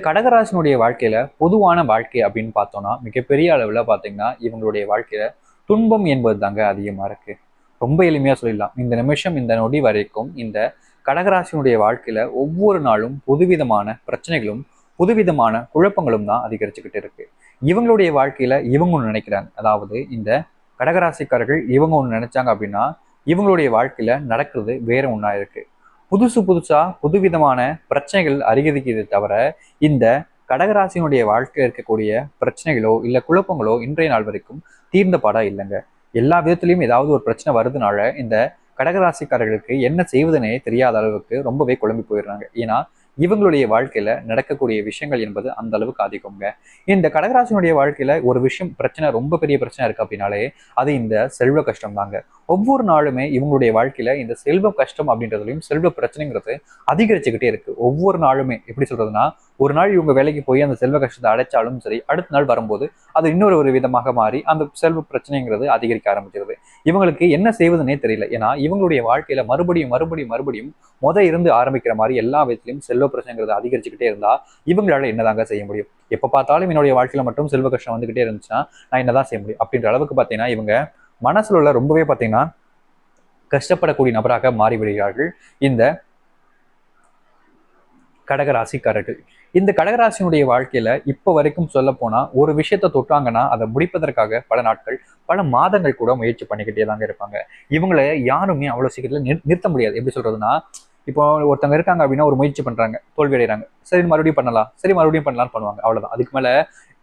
கடகராசினுடைய வாழ்க்கையில பொதுவான வாழ்க்கை அப்படின்னு பார்த்தோம்னா மிகப்பெரிய அளவில் பார்த்தீங்கன்னா இவங்களுடைய வாழ்க்கையில துன்பம் என்பது தாங்க அதிகமாக இருக்கு. ரொம்ப எளிமையாக சொல்லிடலாம். இந்த நிமிஷம் இந்த நொடி வரைக்கும் இந்த கடகராசினுடைய வாழ்க்கையில ஒவ்வொரு நாளும் புதுவிதமான பிரச்சனைகளும் புதுவிதமான குழப்பங்களும் தான் அதிகரிச்சுக்கிட்டு இருக்கு. இவங்களுடைய வாழ்க்கையில இவங்க ஒன்று நினைக்கிறாங்க. அதாவது இந்த கடகராசிக்காரர்கள் இவங்க ஒன்று நினைச்சாங்க அப்படின்னா இவங்களுடைய வாழ்க்கையில நடக்கிறது வேற ஒன்றா இருக்கு. புதுசு புதுசா புதுவிதமான பிரச்சனைகள் அதிகரிக்கிறதை தவிர இந்த கடகராசினுடைய வாழ்க்கையில் இருக்கக்கூடிய பிரச்சனைகளோ இல்லை குழப்பங்களோ இன்றைய நாள் வரைக்கும் தீர்ந்த பாடா இல்லைங்க. எல்லா விதத்திலையும் ஏதாவது ஒரு பிரச்சனை வருதுனால இந்த கடகராசிக்காரர்களுக்கு என்ன செய்வதனே தெரியாத அளவுக்கு ரொம்பவே குழம்பி போயிடுறாங்க. ஏன்னா இவங்களுடைய வாழ்க்கையில நடக்கக்கூடிய விஷயங்கள் என்பது அந்த அளவுக்கு அதிகங்க. இந்த கடகராசினுடைய வாழ்க்கையில ஒரு விஷயம் பிரச்சனை, ரொம்ப பெரிய பிரச்சனை இருக்கு அப்படின்னாலே அது இந்த செல்வ கஷ்டம் தாங்க. ஒவ்வொரு நாளுமே இவங்களுடைய வாழ்க்கையில இந்த செல்வ கஷ்டம் அப்படின்றதுலையும் செல்வ பிரச்சனைங்கிறது அதிகரிச்சுக்கிட்டே இருக்கு. ஒவ்வொரு நாளுமே எப்படி சொல்றதுன்னா, ஒரு நாள் இவங்க வேலைக்கு போய் அந்த செல்வ கஷ்டத்தை அடைச்சாலும் சரி, அடுத்த நாள் வரும்போது அது இன்னொரு ஒரு விதமாக மாறி அந்த செல்வ பிரச்சனைங்கிறது அதிகரிக்க ஆரம்பிச்சிருது. இவங்களுக்கு என்ன செய்வதுன்னே தெரியல. ஏன்னா இவங்களுடைய வாழ்க்கையில மறுபடியும் மறுபடியும் மறுபடியும் இருந்து ஆரம்பிக்கிற மாதிரி எல்லா விதத்திலையும் செல்வ பிரச்சனைங்கிறது அதிகரிச்சுக்கிட்டே இருந்தா இவங்களால என்னதாங்க செய்ய முடியும்? எப்ப பார்த்தாலும் என்னுடைய வாழ்க்கையில மட்டும் செல்வ கஷ்டம் வந்துகிட்டே இருந்துச்சுன்னா நான் என்னதான் செய்ய முடியும் அப்படின்ற அளவுக்கு பார்த்தீங்கன்னா இவங்க மனசுல உள்ள ரொம்பவே பார்த்தீங்கன்னா கஷ்டப்படக்கூடிய நபராக மாறிவிடுகிறார்கள் இந்த கடகராசிக்காரர்கள். இந்த கடகராசினுடைய வாழ்க்கையில இப்ப வரைக்கும் சொல்ல போனா ஒரு விஷயத்த தொட்டாங்கன்னா அதை முடிப்பதற்காக பல நாட்கள் பல மாதங்கள் கூட முயற்சி பண்ணிக்கிட்டே தாங்க இருப்பாங்க. இவங்களை யாருமே அவ்வளவு சீக்கிரத்துல நிறுத்த முடியாது. எப்படி சொல்றதுன்னா, இப்போ ஒருத்தவங்க இருக்காங்க அப்படின்னா ஒரு முயற்சி பண்றாங்க, தோல்வி அடைகிறாங்க, சரி மறுபடியும் பண்ணலாம், சரி மறுபடியும் பண்ணலாம்னு பண்ணுவாங்க, அவ்வளவுதான். அதுக்கு மேல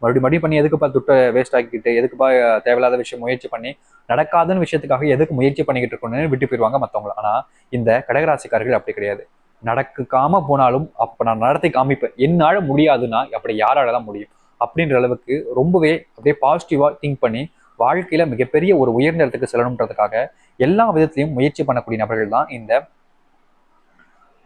மறுபடியும் மறுபடியும் பண்ணி எதுக்குப்பா துட்டை வேஸ்ட் ஆக்கிக்கிட்டு, எதுக்குப்பா தேவையில்லாத விஷயம் முயற்சி பண்ணி நடக்காதுன்னு விஷயத்துக்காக எதுக்கு முயற்சி பண்ணிக்கிட்டு இருக்கணும்னு விட்டு போயிடுவாங்க மற்றவங்க. ஆனா இந்த கடகராசிக்காரர்கள் அப்படி கிடையாது. நடக்காம போனாலும் அப்ப நான் நடத்தி காமிப்பேன், என்னால முடியாதுன்னா அப்படி யாரால தான் முடியும் அப்படின்ற அளவுக்கு ரொம்பவே அப்படியே பாசிட்டிவா திங்க் பண்ணி வாழ்க்கையில மிகப்பெரிய ஒரு உயர்ந்த இடத்துக்கு செல்லணுன்றதுக்காக எல்லா விதத்திலையும் முயற்சி பண்ணக்கூடிய நபர்கள் தான் இந்த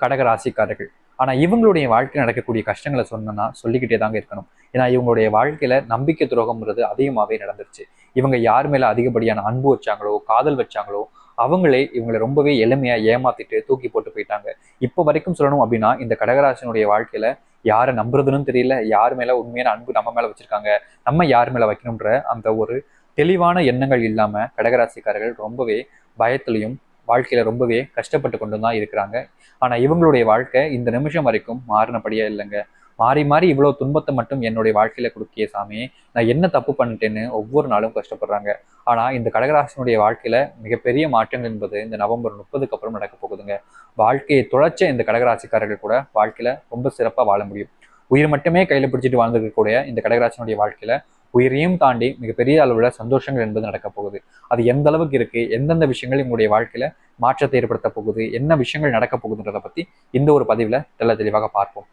கடகராசிக்காரர்கள். ஆனா இவங்களுடைய வாழ்க்கையில் நடக்கக்கூடிய கஷ்டங்களை சொன்னா சொல்லிக்கிட்டே தாங்க இருக்கணும். ஏன்னா இவங்களுடைய வாழ்க்கையில நம்பிக்கை துரோகம்ன்றது அதிகமாவே நடந்துருச்சு. இவங்க யார் மேல அதிகப்படியான அன்பு வச்சாங்களோ காதல் வச்சாங்களோ அவங்களே இவங்களை ரொம்பவே எளிமையா ஏமாத்திட்டு தூக்கி போட்டு போயிட்டாங்க. இப்போ வரைக்கும் சொல்லணும் அப்படின்னா இந்த கடகராசினுடைய வாழ்க்கையில யாரை நம்புறதுன்னு தெரியல, யார் மேல உண்மையான அன்பு நம்ம மேல வச்சிருக்காங்க, நம்ம யார் மேல வைக்கணும்ன்ற அந்த ஒரு தெளிவான எண்ணங்கள் இல்லாம கடகராசிக்காரர்கள் ரொம்பவே பயத்திலையும் வாழ்க்கையில ரொம்பவே கஷ்டப்பட்டு கொண்டு தான் இருக்கிறாங்க. ஆனா இவங்களுடைய வாழ்க்கை இந்த நிமிஷம் வரைக்கும் மாறினபடியா இல்லைங்க. மாறி மாறி இவ்வளவு துன்பத்தை மட்டும் என்னுடைய வாழ்க்கையில கொடுக்கிய சாமி, நான் என்ன தப்பு பண்ணிட்டேன்னு ஒவ்வொரு நாளும் கஷ்டப்படுறாங்க. ஆனா இந்த கடகராசினுடைய வாழ்க்கையில மிகப்பெரிய மாற்றங்கள் என்பது இந்த நவம்பர் 30க்கு அப்புறம் நடக்க போகுதுங்க. வாழ்க்கையை துளைச்ச இந்த கடகராசிக்காரர்கள் கூட வாழ்க்கையில ரொம்ப சிறப்பா வாழ முடியும். உயிர் மட்டுமே கையில பிடிச்சிட்டு வாழ்ந்துருக்கக்கூடிய இந்த கடகராசினுடைய வாழ்க்கையில உயிரையும் தாண்டி மிகப்பெரிய அளவுல சந்தோஷங்கள் என்பது நடக்க போகுது. அது எந்த அளவுக்கு இருக்கு, எந்தெந்த விஷயங்கள் உங்களுடைய வாழ்க்கையில மாற்றத்தை ஏற்படுத்த போகுது, என்ன விஷயங்கள் நடக்க போகுதுன்றதை பத்தி இந்த ஒரு பதிவுல தெளிவாக பார்ப்போம்.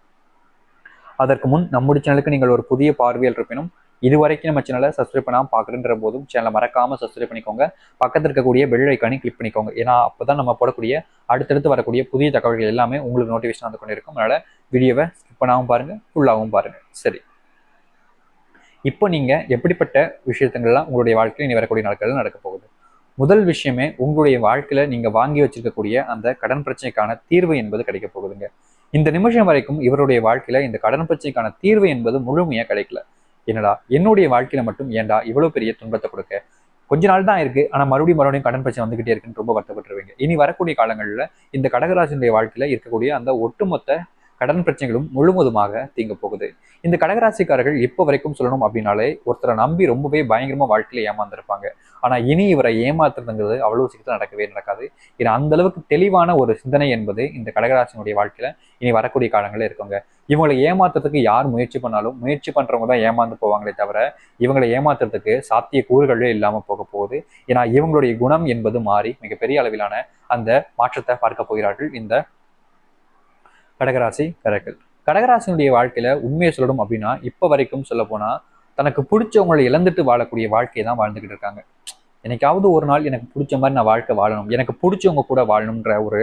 அதற்கு முன் நம்முடைய சேனலுக்கு நீங்கள் ஒரு புதிய பார்வையில் இருப்பினும் இதுவரைக்கும் நம்ம சேனலை சப்ஸ்கிரைப் பண்ணாமல் பார்க்குறன்ற போதும் சேனலை மறக்காம சப்ஸ்கிரைப் பண்ணிக்கோங்க. பக்கத்தில் இருக்கக்கூடிய பெல் ஐக்கானை கிளிக் பண்ணிக்கோங்க. ஏன்னா அப்போதான் நம்ம போடக்கூடிய அடுத்தடுத்து வரக்கூடிய புதிய தகவல்கள் எல்லாமே உங்களுக்கு நோட்டிஃபிகேஷன் வந்து கொண்டு இருக்கும். அதனால வீடியோவை ஸ்கிப் பண்ணாமல் பாருங்க, ஃபுல்லாகவும் பாருங்க. சரி, இப்போ நீங்க எப்படிப்பட்ட விஷயத்துங்கள்லாம் உங்களுடைய வாழ்க்கையில் இனி வரக்கூடிய நாட்கள் நடக்க போகுது? முதல் விஷயமே, உங்களுடைய வாழ்க்கையில நீங்க வாங்கி வச்சிருக்கக்கூடிய அந்த கடன் பிரச்சனைக்கான தீர்வு என்பது கிடைக்க போகுதுங்க. இந்த நிமிஷம் வரைக்கும் இவருடைய வாழ்க்கையில இந்த கடன் பிரச்சனைக்கான தீர்வு என்பது முழுமையா கிடைக்கல. என்னடா என்னுடைய வாழ்க்கையில மட்டும் ஏன்டா இவ்வளவு பெரிய துன்பத்தை கொடுக்க, கொஞ்ச நாள் தான் இருக்கு ஆனா மறுபடியும் மறுபடியும் கடன் பிரச்சனை வந்துகிட்டே இருக்குன்னு ரொம்ப வருத்தப்பட்டுருவீங்க. இனி வரக்கூடிய காலங்களில் இந்த கடகராசினுடைய வாழ்க்கையில இருக்கக்கூடிய அந்த ஒட்டுமொத்த கடன் பிரச்சனைகளும் முழுவதுமாக தீங்க போகுது. இந்த கடகராசிக்காரர்கள் இப்போ வரைக்கும் சொல்லணும் அப்படின்னாலே ஒருத்தரை நம்பி ரொம்பவே பயங்கரமா வாழ்க்கையில ஏமாந்துருப்பாங்க. ஆனா இனி இவரை ஏமாத்துறதுங்கிறது அவ்வளவு சீக்கிரம் நடக்கவே நடக்காது. ஏன்னா அந்த அளவுக்கு தெளிவான ஒரு சிந்தனை என்பது இந்த கடகராசினுடைய வாழ்க்கையில இனி வரக்கூடிய காலங்களில் இருக்குங்க. இவங்களை ஏமாத்துறதுக்கு யார் முயற்சி பண்ணாலும் முயற்சி பண்றவங்க தான் ஏமாந்து போவாங்களே தவிர இவங்களை ஏமாத்துறதுக்கு சாத்திய கூறுகளே இல்லாம போக போகுது. ஏன்னா இவங்களுடைய குணம் என்பது மாறி மிகப்பெரிய அளவிலான அந்த மாற்றத்தை பார்க்க போகிறார்கள் இந்த கடகராசிக்காரர்கள். கடகராசினுடைய வாழ்க்கையில உண்மையை சொல்லணும் அப்படின்னா இப்ப வரைக்கும் சொல்ல போனா தனக்கு பிடிச்சவங்களை இழந்துட்டு வாழக்கூடிய வாழ்க்கையை தான் வாழ்ந்துகிட்டு இருக்காங்க. என்னைக்காவது ஒரு நாள் எனக்கு பிடிச்ச மாதிரி நான் வாழ்க்கை வாழணும், எனக்கு பிடிச்சவங்க கூட வாழணும்ன்ற ஒரு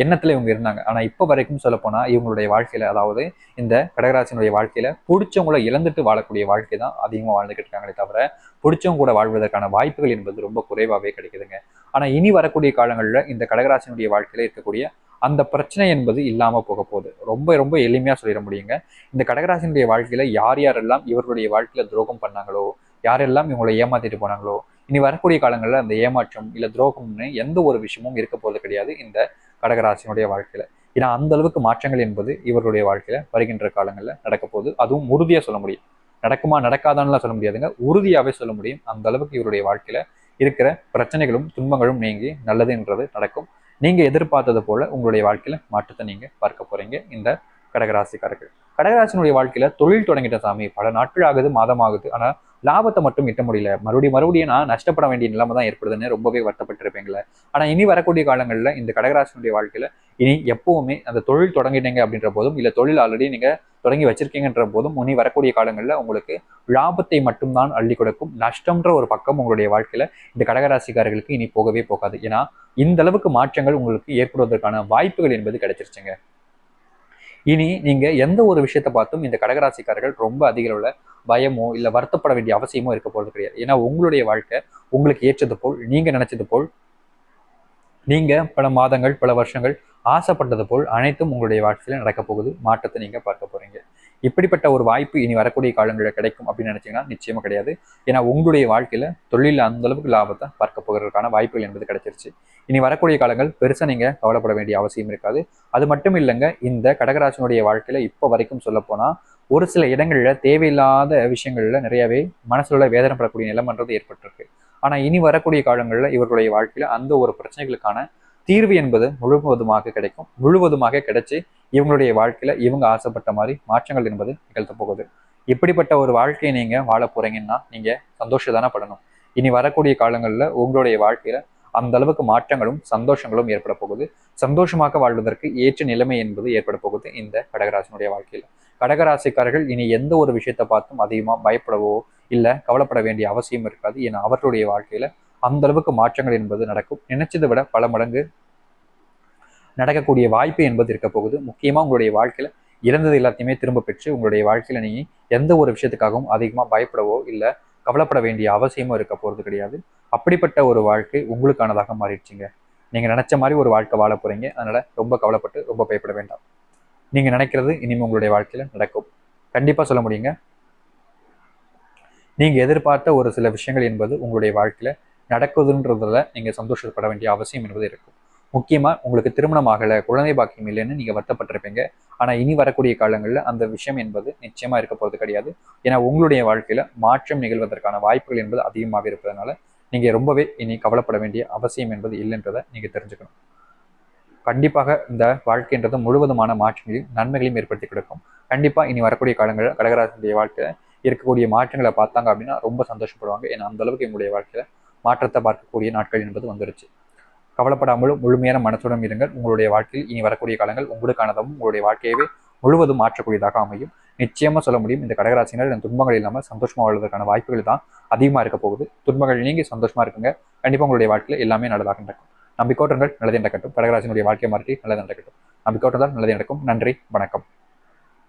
எண்ணத்துல இவங்க இருந்தாங்க. ஆனா இப்ப வரைக்கும் சொல்ல போனா இவங்களுடைய வாழ்க்கையில, அதாவது இந்த கடகராசினுடைய வாழ்க்கையில பிடிச்சவங்களை இழந்துட்டு வாழக்கூடிய வாழ்க்கை தான் அதிகமா வாழ்ந்துகிட்டு இருக்காங்களே தவிர, பிடிச்சவங்க கூட வாழ்வதற்கான வாய்ப்புகள் என்பது ரொம்ப குறைவாகவே கிடைக்குதுங்க. ஆனா இனி வரக்கூடிய காலங்கள்ல இந்த கடகராசினுடைய வாழ்க்கையில இருக்கக்கூடிய அந்த பிரச்சனை என்பது இல்லாம போக போகுது. ரொம்ப ரொம்ப எளிமையா சொல்லிட முடியுங்க. இந்த கடகராசினுடைய வாழ்க்கையில யார் யாரெல்லாம் இவர்களுடைய வாழ்க்கையில துரோகம் பண்ணாங்களோ, யாரெல்லாம் இவங்களை ஏமாத்திட்டு போனாங்களோ, இனி வரக்கூடிய காலங்களில் அந்த ஏமாற்றம் இல்லை துரோகம்னு எந்த ஒரு விஷயமும் இருக்க போவது கிடையாது இந்த கடகராசினுடைய வாழ்க்கையில. ஏன்னா அந்த அளவுக்கு மாற்றங்கள் என்பது இவர்களுடைய வாழ்க்கையில வருகின்ற காலங்களில் நடக்க போகுது. அதுவும் உறுதியா சொல்ல முடியும். நடக்குமா நடக்காதான்லாம் சொல்ல முடியாதுங்க, உறுதியாவே சொல்ல முடியும். அந்த அளவுக்கு இவருடைய வாழ்க்கையில இருக்கிற பிரச்சனைகளும் துன்பங்களும் நீங்கி நல்லதுன்றது நடக்கும். நீங்க எதிர்பார்த்தது போல உங்களுடைய வாழ்க்கையில மாற்றத்தை நீங்க பார்க்க போறீங்க இந்த கடகராசிக்காரர்கள். கடகராசினுடைய வாழ்க்கையில தொழில் தொடங்கிட்ட சாமி, பல நாட்கள் ஆகுது, மாதம் ஆகுது, ஆனா லாபத்தை மட்டும் ஈட்ட முடியல, மறுபடியும் நான் நஷ்டப்பட வேண்டிய நிலைமை தான் ஏற்படுதுன்னு ரொம்பவே வருத்தப்பட்டிருப்பீங்களே. ஆனா இனி வரக்கூடிய காலங்களில் இந்த கடகராசினுடைய வாழ்க்கையில இனி எப்பவுமே அந்த தொழில் தொடங்கிட்டீங்க அப்படின்ற போதும், இல்ல தொழில் ஆல்ரெடி நீங்க தொடங்கி வச்சிருக்கீங்கன்ற போதும், இனி வரக்கூடிய காலங்களில் உங்களுக்கு லாபத்தை மட்டும்தான் அள்ளி கொடுக்கும். நஷ்டம்ன்ற ஒரு பக்கம் உங்களுடைய வாழ்க்கையில இந்த கடகராசிக்காரர்களுக்கு இனி போகவே போகாது. ஏன்னா இந்த அளவுக்கு மாற்றங்கள் உங்களுக்கு ஏற்படுவதற்கான வாய்ப்புகள் என்பது கிடைச்சிருச்சுங்க. இனி நீங்க எந்த ஒரு விஷயத்தை பார்த்தும் இந்த கடகராசிக்காரர்கள் ரொம்ப அதிக அளவுல பயமோ இல்ல வருத்தப்பட வேண்டிய அவசியமோ இருக்க போறது கிடையாது. ஏன்னா உங்களுடைய வாழ்க்கை உங்களுக்கு ஏற்றது போல், நீங்க நினைச்சது போல், நீங்க பல மாதங்கள் பல வருஷங்கள் ஆசைப்பட்டது போல் அனைத்தும் உங்களுடைய வாழ்க்கையில நடக்க போகுது. மாற்றத்தை நீங்க பார்க்க போறீங்க. இப்படிப்பட்ட ஒரு வாய்ப்பு இனி வரக்கூடிய காலங்களில் கிடைக்கும் அப்படின்னு நினைச்சீங்கன்னா நிச்சயமா கிடையாது. ஏன்னா உங்களுடைய வாழ்க்கையில தொழில அந்த அளவுக்கு லாபத்தை பார்க்க போகிறதுக்கான வாய்ப்புகள் என்பது கிடைச்சிருச்சு. இனி வரக்கூடிய காலங்கள் பெருசா நீங்க கவலைப்பட வேண்டிய அவசியம் இருக்காது. அது மட்டும் இல்லைங்க, இந்த கடகராசினுடைய வாழ்க்கையில இப்ப வரைக்கும் சொல்ல போனா ஒரு சில இடங்கள்ல தேவையில்லாத விஷயங்கள்ல நிறையவே மனசுல வேதனைப்படக்கூடிய நிலைமன்றது ஏற்பட்டிருக்கு. ஆனா இனி வரக்கூடிய காலங்களில் இவர்களுடைய வாழ்க்கையில அந்த ஒரு பிரச்சனைகளுக்கான தீர்வு என்பது முழுவதுமாக கிடைக்கும். முழுவதுமாக கிடைச்சு இவங்களுடைய வாழ்க்கையில இவங்க ஆசைப்பட்ட மாதிரி மாற்றங்கள் என்பது நிகழ்த்த போகுது. இப்படிப்பட்ட ஒரு வாழ்க்கையை நீங்க வாழ போறீங்கன்னா நீங்க சந்தோஷம் தானே படணும். இனி வரக்கூடிய காலங்களில் உங்களுடைய வாழ்க்கையில அந்த அளவுக்கு மாற்றங்களும் சந்தோஷங்களும் ஏற்பட போகுது. சந்தோஷமாக வாழ்வதற்கு ஏற்ற நிலைமை என்பது ஏற்பட போகுது இந்த கடகராசினுடைய வாழ்க்கையில. கடகராசிக்காரர்கள் இனி எந்த ஒரு விஷயத்தை பார்த்தும் அதிகமா பயப்படவோ இல்ல கவலைப்பட வேண்டிய அவசியம் இருக்காது. ஏன்னா அவர்களுடைய வாழ்க்கையில அந்த அளவுக்கு மாற்றங்கள் என்பது நடக்கும். நினைச்சதை விட பல மடங்கு நடக்கக்கூடிய வாய்ப்பு என்பது இருக்க போகுது. முக்கியமா உங்களுடைய வாழ்க்கையில இழந்தது எல்லாத்தையுமே திரும்ப பெற்று உங்களுடைய வாழ்க்கையில நீங்க எந்த ஒரு விஷயத்துக்காகவும் அதிகமா பயப்படவோ இல்ல கவலைப்பட வேண்டிய அவசியமும் இருக்க போறது கிடையாது. அப்படிப்பட்ட ஒரு வாழ்க்கை உங்களுக்கானதாக மாறிடுச்சுங்க. நீங்க நினைச்ச மாதிரி ஒரு வாழ்க்கை வாழ போறீங்க. அதனால ரொம்ப கவலைப்பட்டு ரொம்ப பயப்பட வேண்டாம். நீங்க நினைக்கிறது இனிமே உங்களுடைய வாழ்க்கையில நடக்கும். கண்டிப்பா சொல்ல முடியுங்க. நீங்க எதிர்பார்த்த ஒரு சில விஷயங்கள் என்பது உங்களுடைய வாழ்க்கையில நடக்குதுன்றதுல நீங்க சந்தோஷப்பட வேண்டிய அவசியம் என்பது இருக்கும். முக்கியமா உங்களுக்கு திருமணம் ஆகலை, குழந்தை பாக்கியம் இல்லைன்னு நீங்க வருத்தப்பட்டிருப்பீங்க. ஆனா இனி வரக்கூடிய காலங்களில் அந்த விஷயம் என்பது நிச்சயமா இருக்க போறது கிடையாது. ஏன்னா உங்களுடைய வாழ்க்கையில மாற்றம் நிகழ்வதற்கான வாய்ப்புகள் என்பது அதிகமாக இருப்பதனால நீங்க ரொம்பவே இனி கவலைப்பட வேண்டிய அவசியம் என்பது இல்லைன்றதை நீங்க தெரிஞ்சுக்கணும். கண்டிப்பாக இந்த வாழ்க்கைன்றது முழுவதுமான மாற்றங்களையும் நன்மைகளையும் ஏற்படுத்தி கொடுக்கும். கண்டிப்பா இனி வரக்கூடிய காலங்களில் கடகராசினுடைய வாழ்க்கையில இருக்கக்கூடிய மாற்றங்களை பார்த்தாங்க அப்படின்னா ரொம்ப சந்தோஷப்படுவாங்க. ஏன்னா அந்த அளவுக்கு எங்களுடைய வாழ்க்கையில மாற்றத்தை பார்க்கக்கூடிய நாட்கள் என்பது வந்துருச்சு. கவலைப்படாமலும் முழுமையான மனத்துடன் இருங்கள். உங்களுடைய வாழ்க்கையில் இனி வரக்கூடிய காலங்கள் உங்களுக்கானதாகவும் உங்களுடைய வாழ்க்கையவே முழுவதும் மாற்றக்கூடியதாக அமையும். நிச்சயமா சொல்ல முடியும், இந்த கடகராசினர் துன்பங்கள் இல்லாமல் சந்தோஷமா வாழ்வதற்கான வாய்ப்புகள் தான் அதிகமாக இருக்க போகுது. துன்பங்கள் நீங்கி சந்தோஷமா இருக்குங்க. கண்டிப்பா உங்களுடைய வாழ்க்கையில எல்லாமே நல்லதாக நடக்கும். நம்பிக்கோட்டங்கள் நல்லது நடக்கட்டும். கடகராசினுடைய வாழ்க்கையை மாற்றி நல்லது நடக்கட்டும். நம்பிக்கோட்டதால் நல்லது நடக்கும். நன்றி, வணக்கம்.